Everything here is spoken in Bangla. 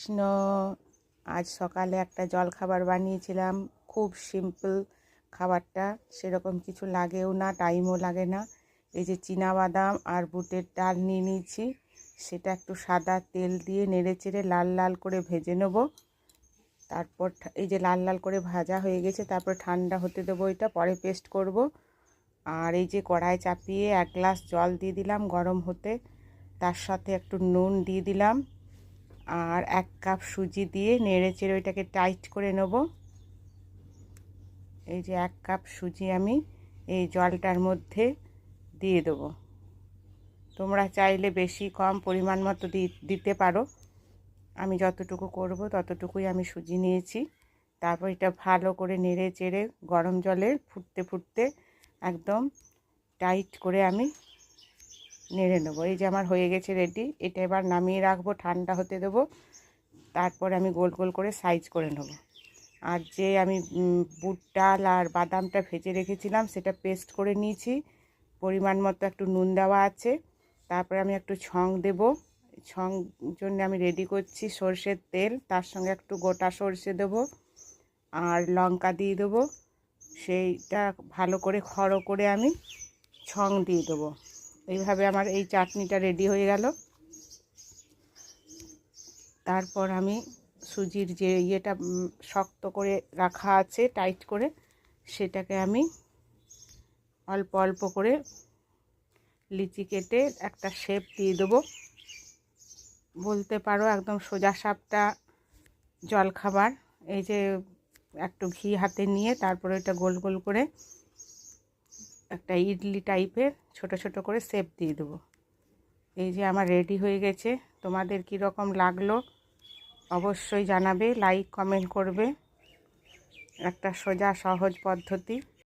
কৃষ্ণ। আজ সকালে একটা জলখাবার বানিয়েছিলাম, খুব সিম্পল খাবারটা, সেরকম কিছু লাগেও না, টাইমও লাগে না। এই যে চীনাবাদাম আর বুটের ডাল নিয়ে নিয়েছি, সেটা একটু সাদা তেল দিয়ে নেড়ে চেড়ে লাল লাল করে ভেজে নেব। তারপর এই যে লাল লাল করে ভাজা হয়ে গেছে, তারপর ঠান্ডা হতে দেবো, এটা পরে পেস্ট করব। আর এই যে কড়াই চাপিয়ে 1 গ্লাস জল দিয়ে দিলাম গরম হতে, তার সাথে একটু নুন দিয়ে দিলাম আর 1 কাপ সুজি দিয়ে নেড়ে চেড়ে ওইটাকে টাইট করে নেব। এই যে 1 কাপ সুজি আমি এই জলটার মধ্যে দিয়ে দেবো। তোমরা চাইলে বেশি কম পরিমাণ মতো দিতে পারো। আমি যতটুকু করব ততটুকুই আমি সুজি নিয়েছি। তারপর এটা ভালো করে নেড়ে চেড়ে গরম জলে ফুটতে ফুটতে একদম টাইট করে আমি নেড়ে নেবো। এই যে আমার হয়ে গেছে রেডি। এটা এবার নামিয়ে রাখবো, ঠান্ডা হতে দেবো। তারপর আমি গোল গোল করে সাইজ করে নেব। আর যে আমি বুট ডাল আর বাদামটা ভেজে রেখেছিলাম, সেটা পেস্ট করে নিয়েছি, পরিমাণ মতো একটু নুন দেওয়া আছে। তারপরে আমি একটু ছং দেব। ছং জন্য আমি রেডি করছি সর্ষের তেল, তার সঙ্গে একটু গোটা সর্ষে দেব আর লঙ্কা দিয়ে দেবো। সেইটা ভালো করে খড়ো করে আমি ছং দিয়ে দেবো। এইভাবে আমার এই চাটনিটা রেডি হয়ে গেল। তারপর আমি সুজির যে ইয়েটা শক্ত করে রাখা আছে টাইট করে, সেটাকে আমি অল্প অল্প করে লিচি কেটে একটা শেপ দিয়ে দেবো। বলতে পারো একদম সোজা সাপটা জলখাবার। এই যে একটু ঘি হাতে নিয়ে তারপরে এটা গোল গোল করে একটা ইডলি টাইপের ছোট ছোট করে শেপ দিয়ে দেবো। এই যে আমার রেডি হয়ে গেছে। তোমাদের কী রকম লাগলো অবশ্যই জানাবে, লাইক কমেন্ট করবে। একটা সোজা সহজ পদ্ধতি।